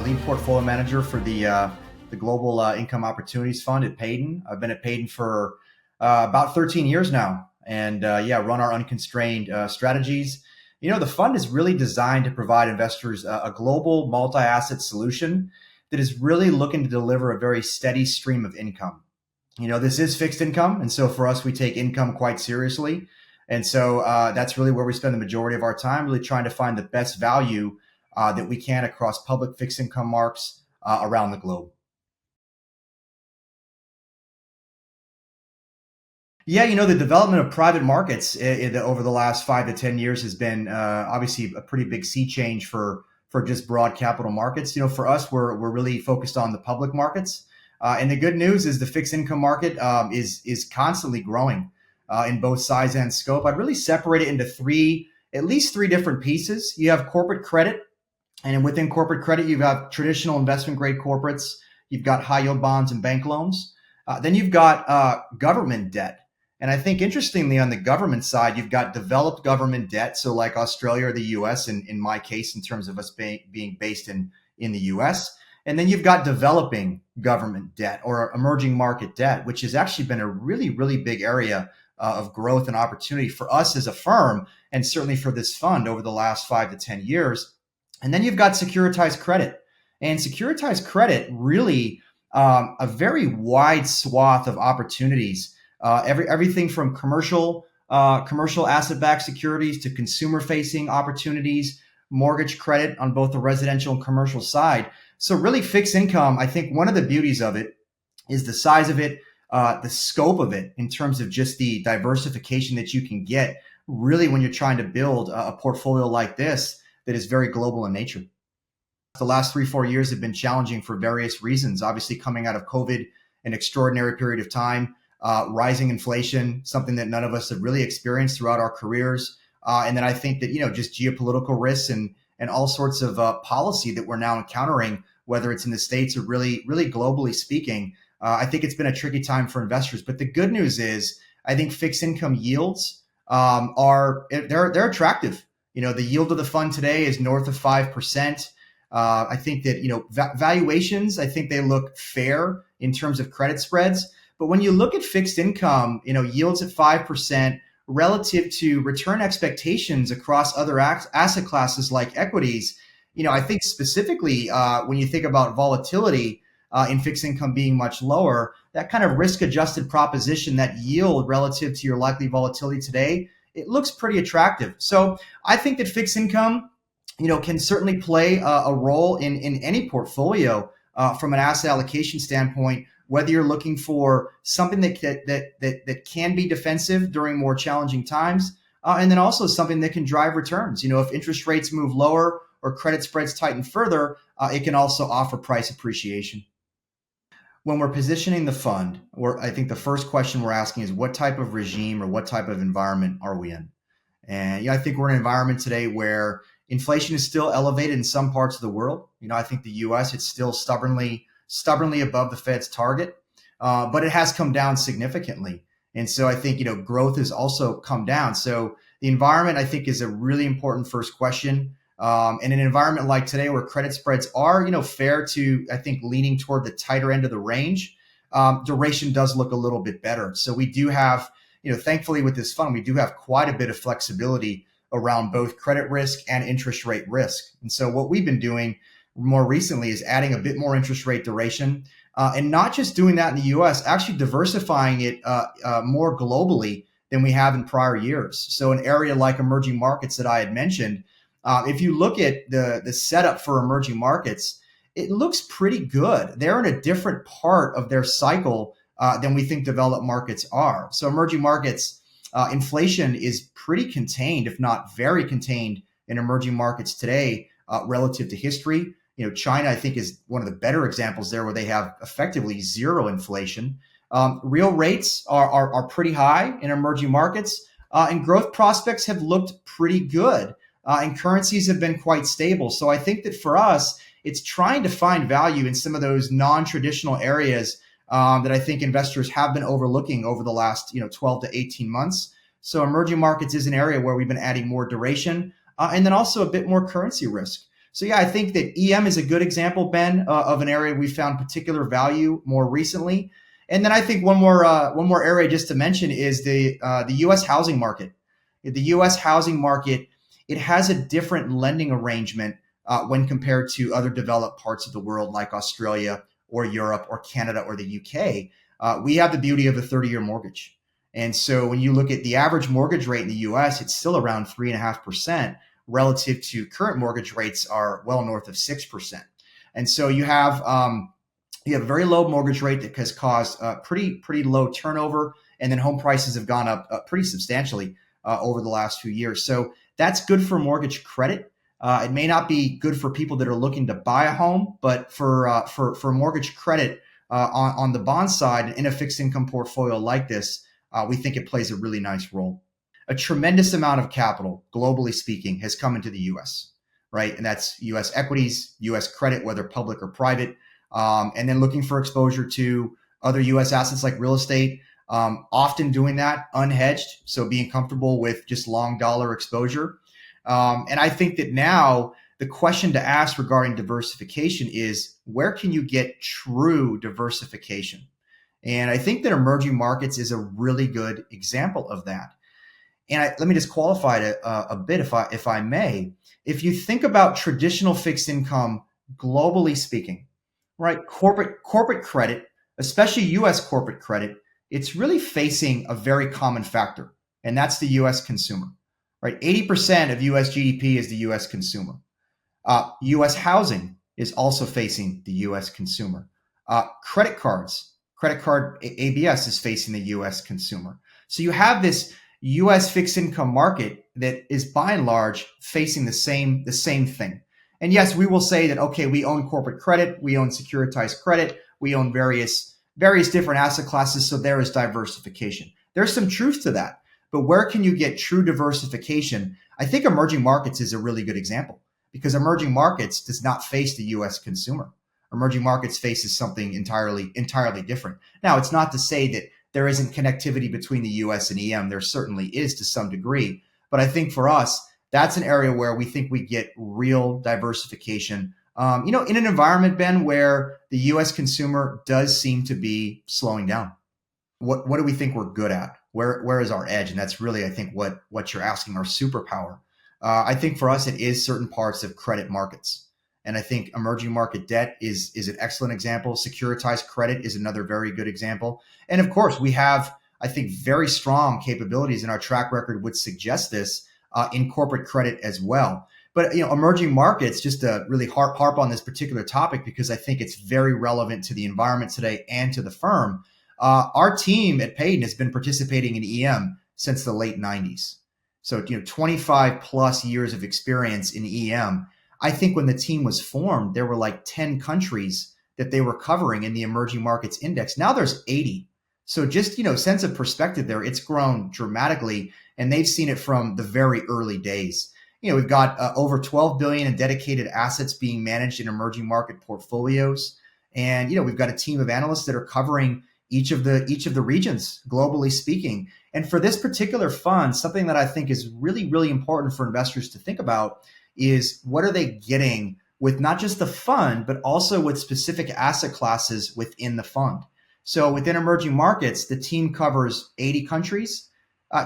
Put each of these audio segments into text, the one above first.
lead portfolio manager for the Global Income Opportunities Fund at Payden. I've been at Payden for about 13 years now, and run our unconstrained strategies. The fund is really designed to provide investors a global multi-asset solution that is really looking to deliver a very steady stream of income. This is fixed income, and so for us, we take income quite seriously. And so that's really where we spend the majority of our time, really trying to find the best value that we can across public fixed income marks around the globe. Yeah, the development of private markets over the last 5 to 10 years has been obviously a pretty big sea change for just broad capital markets. For us, we're really focused on the public markets, and the good news is the fixed income market is constantly growing in both size and scope. I'd really separate it into at least three different pieces. You have corporate credit, and within corporate credit, you've got traditional investment grade corporates. You've got high yield bonds and bank loans. Then you've got government debt. And I think interestingly on the government side, you've got developed government debt. So like Australia or the US, in my case, in terms of us being based in the US. And then you've got developing government debt or emerging market debt, which has actually been a really, really big area of growth and opportunity for us as a firm, and certainly for this fund over the last 5 to 10 years. And then you've got securitized credit. And securitized credit really a very wide swath of opportunities. Everything from commercial asset-backed securities to consumer-facing opportunities, mortgage credit on both the residential and commercial side. So really fixed income, I think one of the beauties of it is the size of it, the scope of it in terms of just the diversification that you can get really when you're trying to build a portfolio like this that is very global in nature. The last 3-4 years have been challenging for various reasons. Obviously, coming out of COVID, an extraordinary period of time, rising inflation, something that none of us have really experienced throughout our careers. And then I think that, just geopolitical risks and all sorts of policy that we're now encountering, whether it's in the States or really, really globally speaking, I think it's been a tricky time for investors. But the good news is I think fixed income yields they're attractive. The yield of the fund today is north of 5%. I think that, valuations, I think they look fair in terms of credit spreads. But when you look at fixed income, yields at 5% relative to return expectations across other asset classes like equities, I think specifically when you think about volatility in fixed income being much lower, that kind of risk-adjusted proposition, that yield relative to your likely volatility today, it looks pretty attractive. So I think that fixed income, can certainly play a role in any portfolio from an asset allocation standpoint, whether you're looking for something that can be defensive during more challenging times, and then also something that can drive returns. If interest rates move lower or credit spreads tighten further, it can also offer price appreciation. When we're positioning the fund, I think the first question we're asking is what type of regime or what type of environment are we in? And I think we're in an environment today where inflation is still elevated in some parts of the world. I think the US, it's still stubbornly above the Fed's target, but it has come down significantly. And so I think, growth has also come down. So the environment, I think, is a really important first question. In an environment like today where credit spreads are, fair to, I think, leaning toward the tighter end of the range, duration does look a little bit better. So we do have, thankfully with this fund, we do have quite a bit of flexibility around both credit risk and interest rate risk. And so what we've been doing more recently is adding a bit more interest rate duration, and not just doing that in the US, actually diversifying it more globally than we have in prior years. So an area like emerging markets that I had mentioned, if you look at the setup for emerging markets, it looks pretty good. They're in a different part of their cycle than we think developed markets are. So emerging markets, inflation is pretty contained, if not very contained, in emerging markets today relative to history. China, I think, is one of the better examples there where they have effectively zero inflation. Real rates are pretty high in emerging markets, and growth prospects have looked pretty good, and currencies have been quite stable. So I think that for us, it's trying to find value in some of those non-traditional areas that I think investors have been overlooking over the last 12 to 18 months. So emerging markets is an area where we've been adding more duration and then also a bit more currency risk. So yeah, I think that EM is a good example, Ben, of an area we found particular value more recently. And then I think one more area just to mention is the U.S. housing market. The U.S. housing market, it has a different lending arrangement when compared to other developed parts of the world like Australia or Europe or Canada or the UK. We have the beauty of a 30-year mortgage. And so when you look at the average mortgage rate in the US, it's still around 3.5% relative to current mortgage rates are well north of 6%. And so you have a very low mortgage rate that has caused pretty low turnover, and then home prices have gone up pretty substantially over the last few years. So that's good for mortgage credit. It may not be good for people that are looking to buy a home, but for mortgage credit on the bond side in a fixed income portfolio like this, we think it plays a really nice role. A tremendous amount of capital, globally speaking, has come into the U.S., right? And that's U.S. equities, U.S. credit, whether public or private, and then looking for exposure to other U.S. assets like real estate, often doing that unhedged, so being comfortable with just long dollar exposure. And I think that now the question to ask regarding diversification is, where can you get true diversification? And I think that emerging markets is a really good example of that. And let me just qualify it a bit, if I may. If you think about traditional fixed income, globally speaking, right, corporate credit, especially U.S. corporate credit, it's really facing a very common factor, and that's the U.S. consumer, right? 80% of U.S. GDP is the U.S. consumer. U.S. housing is also facing the U.S. consumer. Credit card ABS is facing the U.S. consumer. So you have this U.S. fixed income market that is by and large facing the same thing. And yes, we will say that, okay, we own corporate credit, we own securitized credit, we own various different asset classes, so there is diversification. There's some truth to that. But where can you get true diversification? I think emerging markets is a really good example, because emerging markets does not face the U.S. consumer. Emerging markets faces something entirely different. Now, it's not to say that there isn't connectivity between the U.S. and EM. There certainly is to some degree. But I think for us, that's an area where we think we get real diversification. In an environment, Ben, where the U.S. consumer does seem to be slowing down. What do we think we're good at? Where is our edge? And that's really, I think, what you're asking, our superpower. I think for us, it is certain parts of credit markets. And I think emerging market debt is an excellent example. Securitized credit is another very good example. And of course, we have, I think, very strong capabilities, and our track record would suggest this in corporate credit as well. But emerging markets, just to really harp on this particular topic, because I think it's very relevant to the environment today and to the firm. Our team at Payden has been participating in EM since the late 90s. So 25 plus years of experience in EM. I think when the team was formed, there were like 10 countries that they were covering in the emerging markets index. Now there's 80. So just, sense of perspective there, it's grown dramatically, and they've seen it from the very early days. We've got over 12 billion in dedicated assets being managed in emerging market portfolios. And, we've got a team of analysts that are covering each of the regions, globally speaking. And for this particular fund, something that I think is really, really important for investors to think about is, what are they getting with not just the fund, but also with specific asset classes within the fund. So within emerging markets, the team covers 80 countries.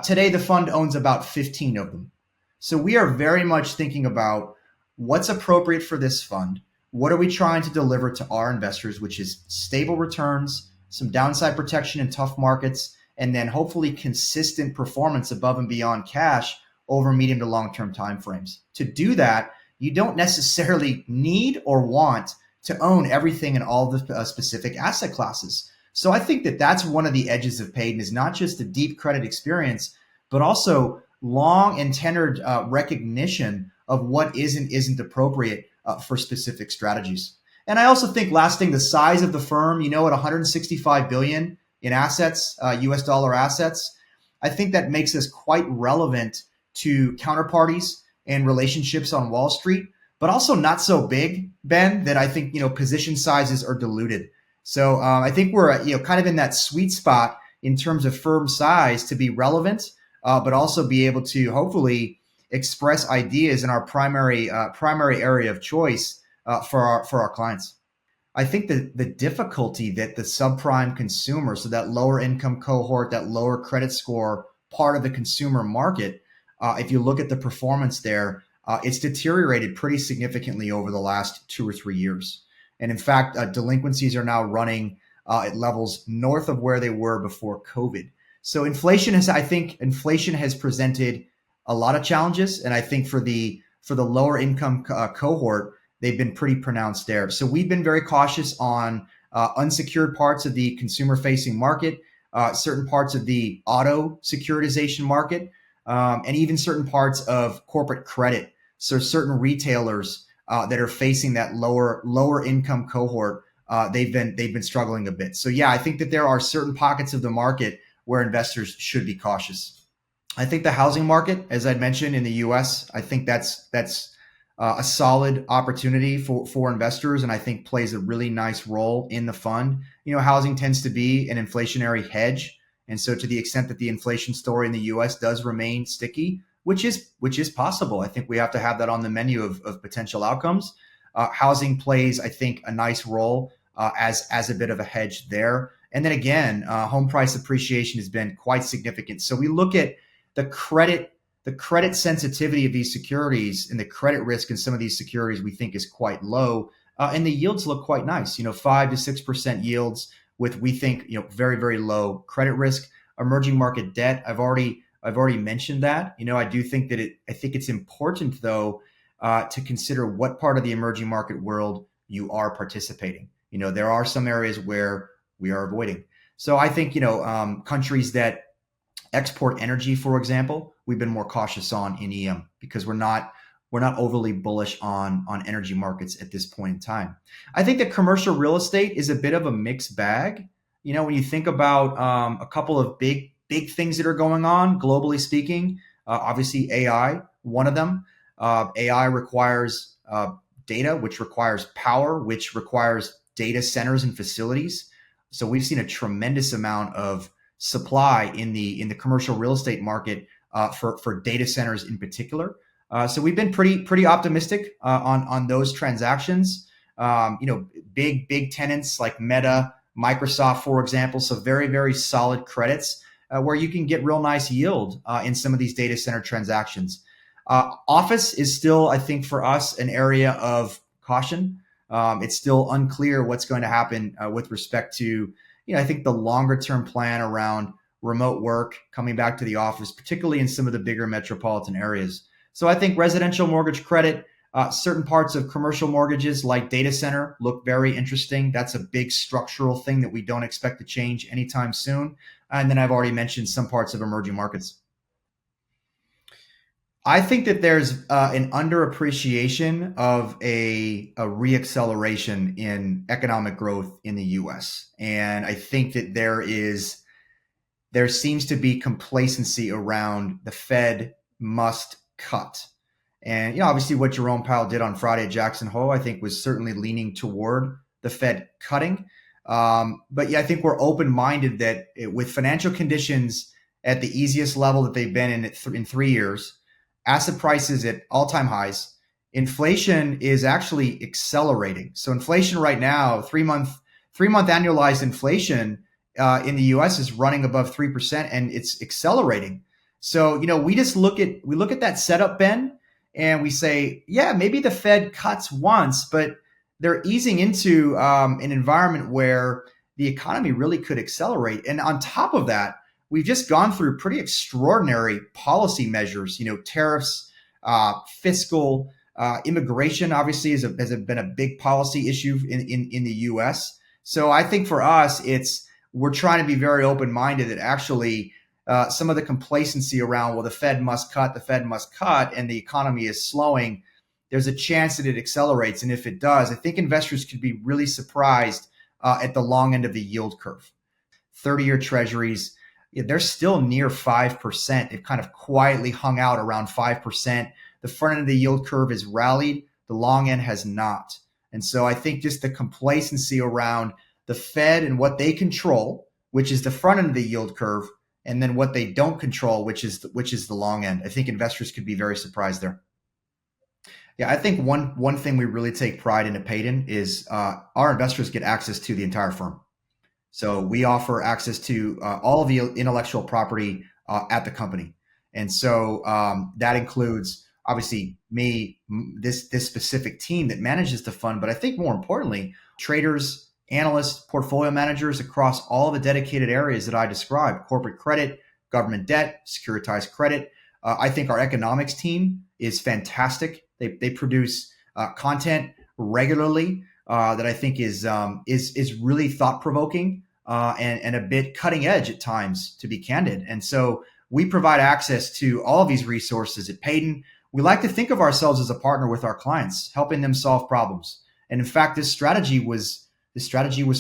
Today, the fund owns about 15 of them. So we are very much thinking about what's appropriate for this fund. What are we trying to deliver to our investors, which is stable returns, some downside protection in tough markets, and then hopefully consistent performance above and beyond cash over medium to long-term timeframes. To do that, you don't necessarily need or want to own everything in all the specific asset classes. So I think that that's one of the edges of Payden, is not just the deep credit experience, but also long and tenured recognition of what isn't appropriate for specific strategies. And I also think, last thing, the size of the firm, at 165 billion in assets, US dollar assets, I think that makes us quite relevant to counterparties and relationships on Wall Street, but also not so big, Ben, that I think, position sizes are diluted. So I think we're, kind of in that sweet spot in terms of firm size to be relevant, but also be able to hopefully express ideas in our primary area of choice for our clients. I think the difficulty that the subprime consumer, so that lower income cohort, that lower credit score part of the consumer market, if you look at the performance there, it's deteriorated pretty significantly over the last 2 or 3 years. And in fact, delinquencies are now running at levels north of where they were before COVID. So I think inflation has presented a lot of challenges, and I think for the lower income cohort, they've been pretty pronounced there. So we've been very cautious on unsecured parts of the consumer facing market, certain parts of the auto securitization market, and even certain parts of corporate credit. So certain retailers that are facing that lower income cohort, they've been struggling a bit. So yeah, I think that there are certain pockets of the market where investors should be cautious. I think the housing market, as I mentioned in the U.S., I think that's a solid opportunity for investors, and I think plays a really nice role in the fund. Housing tends to be an inflationary hedge, and so to the extent that the inflation story in the U.S. does remain sticky, which is possible, I think we have to have that on the menu of potential outcomes. Housing plays, I think, a nice role as a bit of a hedge there. And then again, home price appreciation has been quite significant. So we look at the credit sensitivity of these securities and the credit risk in some of these securities we think is quite low, and the yields look quite nice. 5 to 6% yields with, we think, very very low credit risk. Emerging market debt, I've already mentioned that. I do think that I think it's important though to consider what part of the emerging market world you are participating. There are some areas where we are avoiding. So I think countries that export energy, for example, we've been more cautious on in EM because we're not overly bullish on energy markets at this point in time. I think that commercial real estate is a bit of a mixed bag. When you think about a couple of big things that are going on globally speaking, obviously AI, one of them. AI requires data, which requires power, which requires data centers and facilities. So we've seen a tremendous amount of supply in the commercial real estate market for data centers in particular. So we've been pretty optimistic on those transactions. Big tenants like Meta, Microsoft, for example. So very very solid credits where you can get real nice yield in some of these data center transactions. Office is still, I think, for us an area of caution. It's still unclear what's going to happen with respect to, I think, the longer term plan around remote work, coming back to the office, particularly in some of the bigger metropolitan areas. So I think residential mortgage credit, certain parts of commercial mortgages like data center look very interesting. That's a big structural thing that we don't expect to change anytime soon. And then I've already mentioned some parts of emerging markets. I think that there's an underappreciation of a reacceleration in economic growth in the U.S. And I think that there seems to be complacency around the Fed must cut. And obviously what Jerome Powell did on Friday at Jackson Hole, I think, was certainly leaning toward the Fed cutting. But yeah, I think we're open-minded that with financial conditions at the easiest level that they've been in 3 years, asset prices at all-time highs, inflation is actually accelerating. So inflation right now, three-month annualized inflation in the U.S. is running above 3%, and it's accelerating. So we look at that setup, Ben, and we say, yeah, maybe the Fed cuts once, but they're easing into an environment where the economy really could accelerate. And on top of that, we've just gone through pretty extraordinary policy measures, tariffs, fiscal, immigration, obviously, has been a big policy issue in the U.S. So I think for us, we're trying to be very open-minded that actually some of the complacency around, well, the Fed must cut, and the economy is slowing, there's a chance that it accelerates. And if it does, I think investors could be really surprised at the long end of the yield curve. 30-year treasuries, they're still near 5%. They've kind of quietly hung out around 5%. The front end of the yield curve has rallied. The long end has not. And so I think just the complacency around the Fed and what they control, which is the front end of the yield curve, and then what they don't control, which is the long end. I think investors could be very surprised there. Yeah, I think one thing we really take pride in at Payden is our investors get access to the entire firm. So we offer access to all of the intellectual property at the company, and so that includes obviously me, this specific team that manages the fund, but I think more importantly, traders, analysts, portfolio managers across all the dedicated areas that I described: corporate credit, government debt, securitized credit. I think our economics team is fantastic. They produce content regularly that I think is really thought provoking and a bit cutting edge at times, to be candid. And so we provide access to all of these resources at Payden. We like to think of ourselves as a partner with our clients, helping them solve problems. And in fact, this strategy was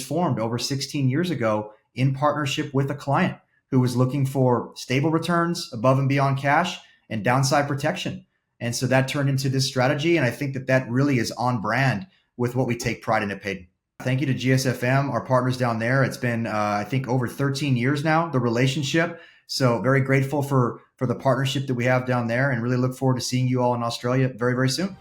formed over 16 years ago in partnership with a client who was looking for stable returns above and beyond cash and downside protection. And so that turned into this strategy. And I think that really is on brand with what we take pride in at Payden. Thank you to GSFM, our partners down there. It's been, I think, over 13 years now, the relationship. So very grateful for the partnership that we have down there, and really look forward to seeing you all in Australia very, very soon.